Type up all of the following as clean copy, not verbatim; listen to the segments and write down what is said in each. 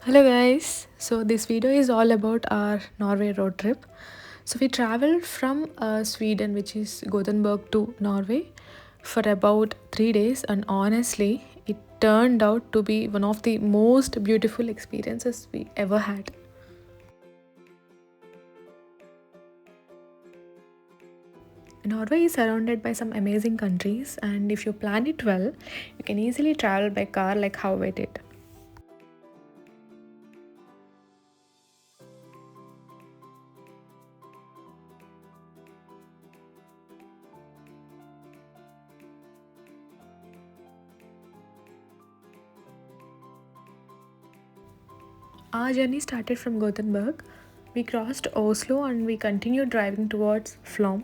Hello guys. So this video is all about our Norway road trip. So we traveled from Sweden, which is Gothenburg, to Norway for about 3 days, and honestly, it turned out to be one of the most beautiful experiences we ever had. Norway is surrounded by some amazing countries, and if you plan it well, you can easily travel by car like how we did. Our journey started from Gothenburg. We crossed Oslo and we continued driving towards Flåm.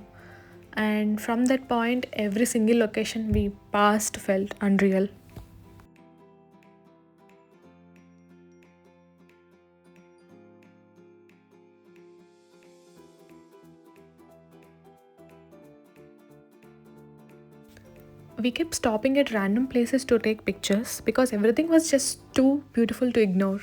And from that point, every single location we passed felt unreal. We kept stopping at random places to take pictures because everything was just too beautiful to ignore.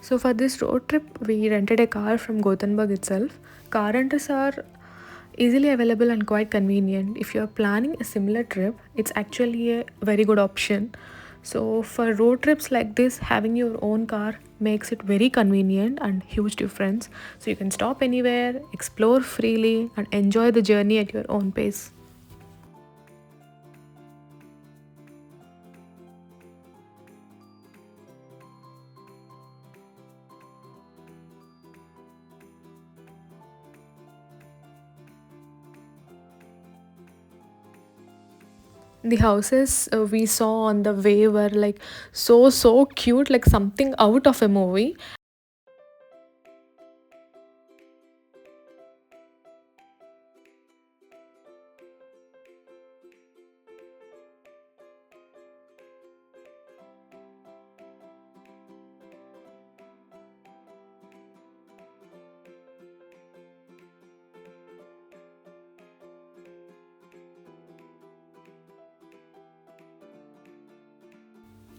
So, for this road trip, we rented a car from Gothenburg itself. Car rentals are easily available and quite convenient. If you are planning a similar trip, it's actually a very good option. So, for road trips like this, having your own car makes it very convenient and huge difference. So, you can stop anywhere, explore freely, and enjoy the journey at your own pace. The houses we saw on the way were like so cute, like something out of a movie.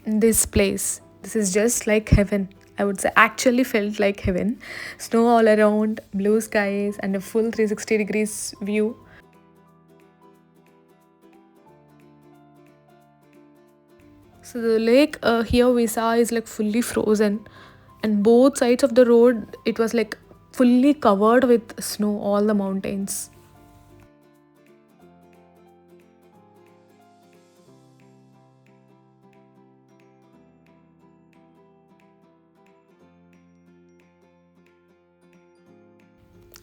This place, this is just like heaven. I would say actually felt like heaven. Snow all around, blue skies, and a full 360 degrees view. So the lake here we saw is like fully frozen, and both sides of the road it was like fully covered with snow, all the mountains.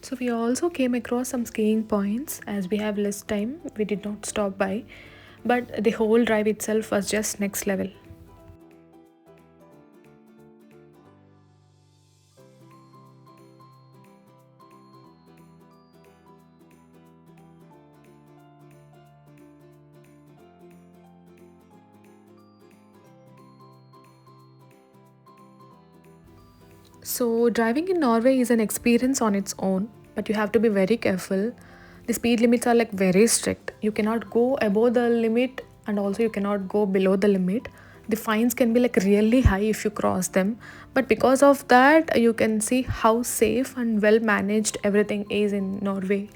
So we also came across some skiing points. As we have less time, we did not stop by, but the whole drive itself was just next level. So, driving in Norway is an experience on its own, but you have to be very careful. The speed limits are like very strict. You cannot go above the limit and also you cannot go below the limit. The fines can be like really high if you cross them, but because of that, you can see how safe and well managed everything is in Norway.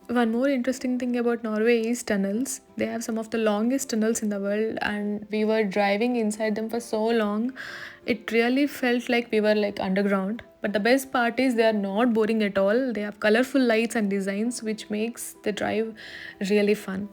One more interesting thing about Norway is tunnels. They have some of the longest tunnels in the world, and we were driving inside them for so long. It really felt like we were like underground. But the best part is they are not boring at all. They have colorful lights and designs, which makes the drive really fun.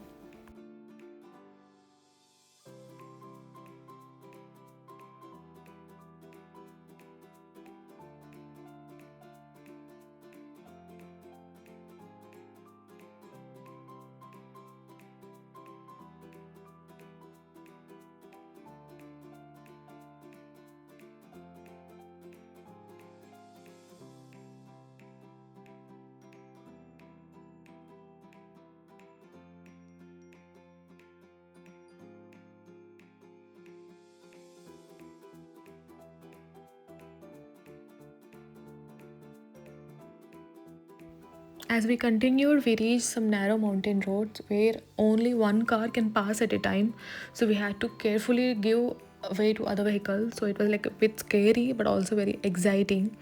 As we continued, we reached some narrow mountain roads where only one car can pass at a time. So we had to carefully give way to other vehicles. So it was like a bit scary but also very exciting.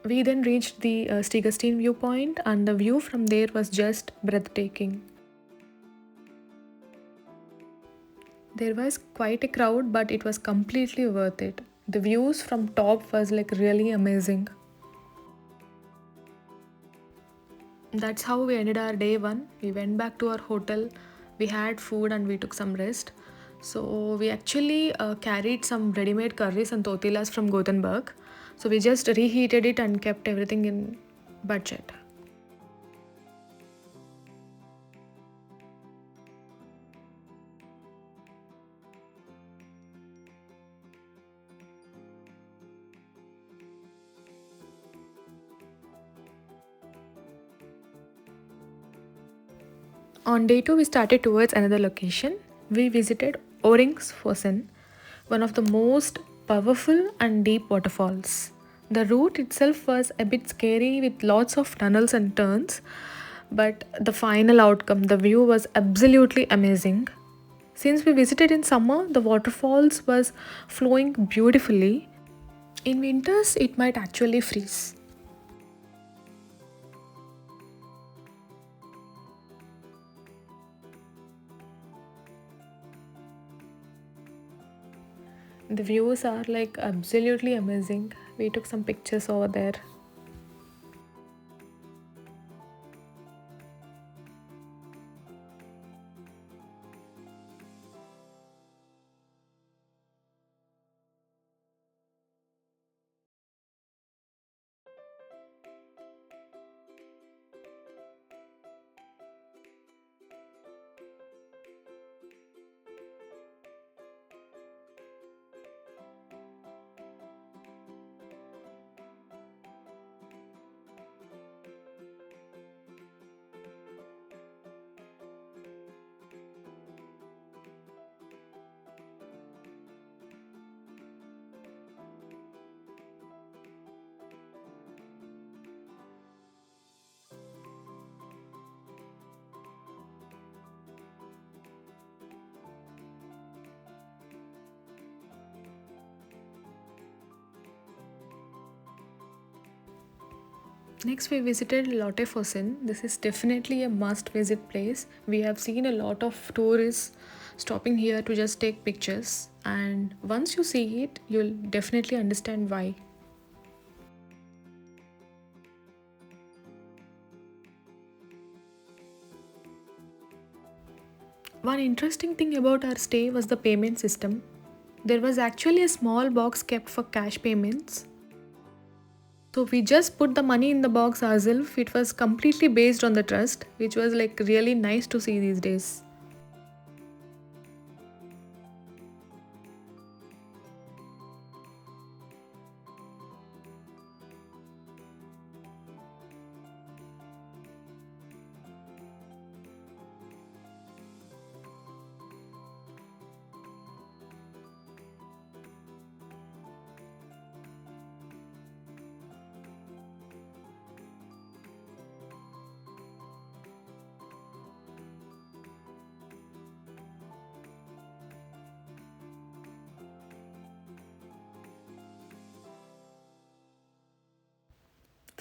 We then reached the Stegastein viewpoint, and the view from there was just breathtaking. There was quite a crowd, but it was completely worth it. The views from top was like really amazing. That's how we ended our day one. We went back to our hotel, we had food, and we took some rest. So we actually carried some ready-made curries and tortillas from Gothenburg. So we just reheated it and kept everything in budget. On day 2, we started towards another location. We visited Vøringsfossen, one of the most powerful and deep waterfalls. The route itself was a bit scary with lots of tunnels and turns, but the final outcome, the view was absolutely amazing. Since we visited in summer, the waterfalls was flowing beautifully. In winters, it might actually freeze. The views are like absolutely amazing. We took some pictures over there. Next, we visited Låtefossen. This is definitely a must visit place. We have seen a lot of tourists stopping here to just take pictures, and once you see it, you'll definitely understand why. One interesting thing about our stay was the payment system. There was actually a small box kept for cash payments. So we just put the money in the box ourselves. It was completely based on the trust, which was like really nice to see these days.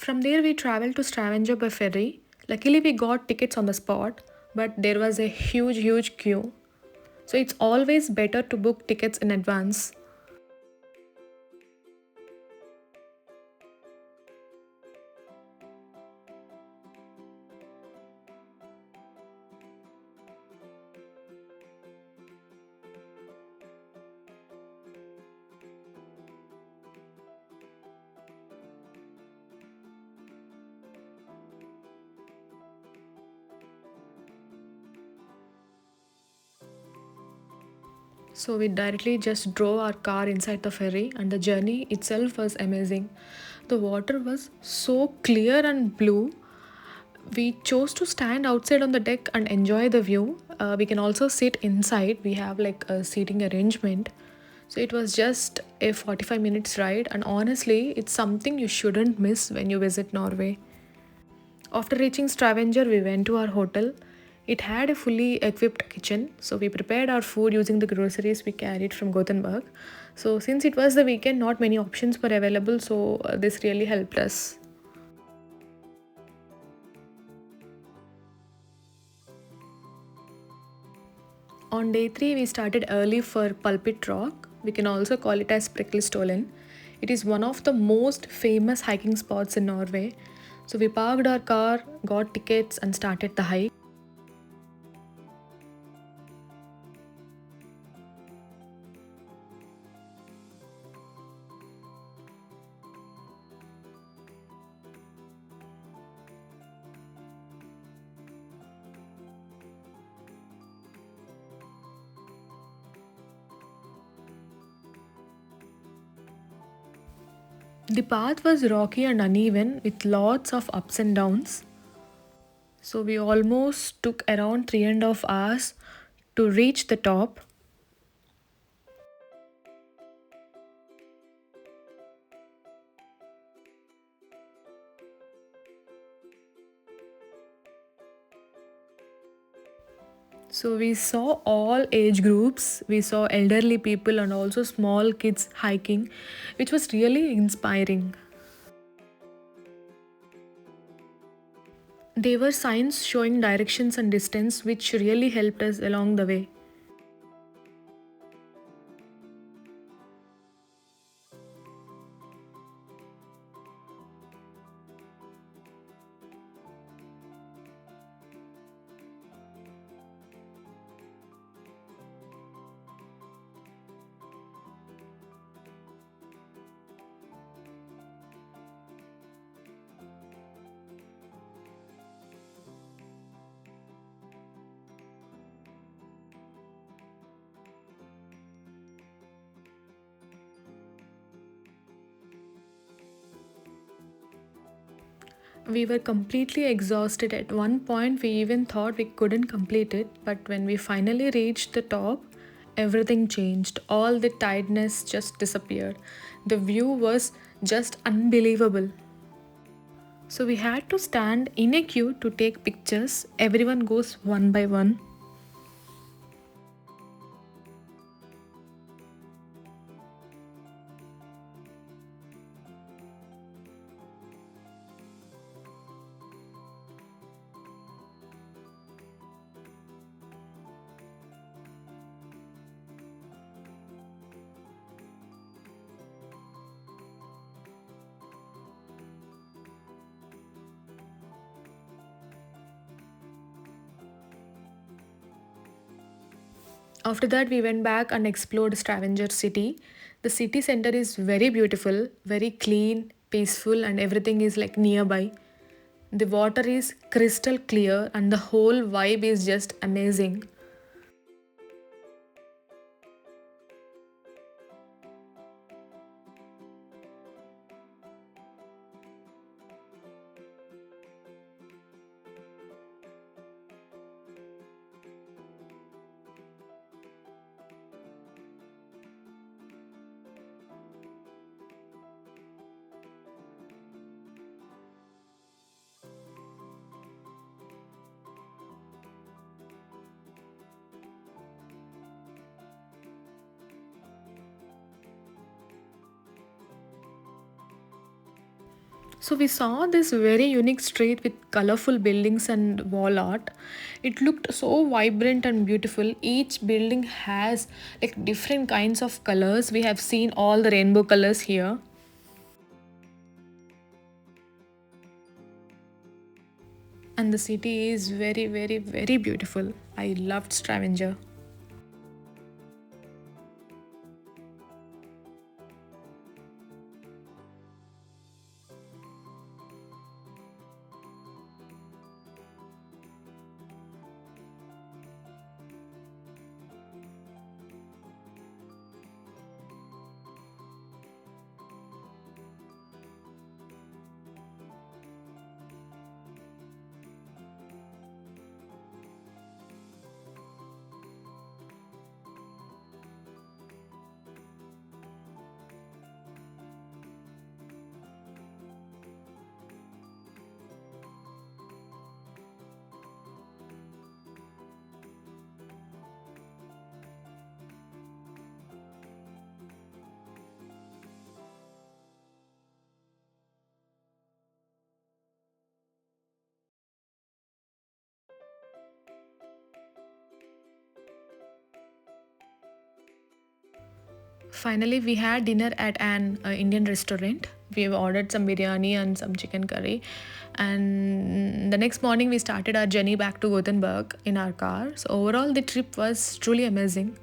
From there, we traveled to Stavanger by ferry. Luckily, we got tickets on the spot, but there was a huge queue. So, it's always better to book tickets in advance. So we directly just drove our car inside the ferry, and the journey itself was amazing. The water was so clear and blue. We chose to stand outside on the deck and enjoy the view. We can also sit inside, we have like a seating arrangement. So it was just a 45 minutes ride, and honestly, it's something you shouldn't miss when you visit Norway. After reaching Stavanger, we went to our hotel. It had a fully equipped kitchen, so we prepared our food using the groceries we carried from Gothenburg. So, since it was the weekend, not many options were available, so this really helped us. On day 3, we started early for Pulpit Rock. We can also call it as Pricklestolen. It is one of the most famous hiking spots in Norway. So we parked our car, got tickets, and started the hike. The path was rocky and uneven with lots of ups and downs. So we almost took around 3.5 hours to reach the top. So we saw all age groups, we saw elderly people and also small kids hiking, which was really inspiring. There were signs showing directions and distance, which really helped us along the way. We were completely exhausted. At one point, we even thought we couldn't complete it, but when we finally reached the top, everything changed. All the tiredness just disappeared. The view was just unbelievable. So, we had to stand in a queue to take pictures. Everyone goes one by one. After that, we went back and explored Stavanger city. The city center is very beautiful, very clean, peaceful, and everything is like nearby. The water is crystal clear, and the whole vibe is just amazing. So we saw this very unique street with colorful buildings and wall art. It looked so vibrant and beautiful. Each building has like different kinds of colors. We have seen all the rainbow colors here. And the city is very, very, very beautiful. I loved Stavanger. Finally, we had dinner at an Indian restaurant. We have ordered some biryani and some chicken curry. And the next morning, we started our journey back to Gothenburg in our car. So, overall, the trip was truly amazing.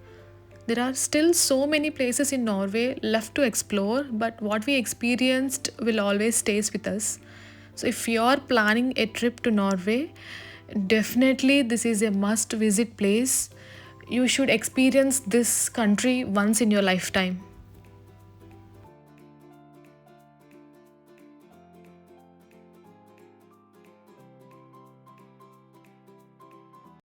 There are still so many places in Norway left to explore, but what we experienced will always stays with us. So, if you're planning a trip to Norway, definitely this is a must visit place. You should experience this country once in your lifetime.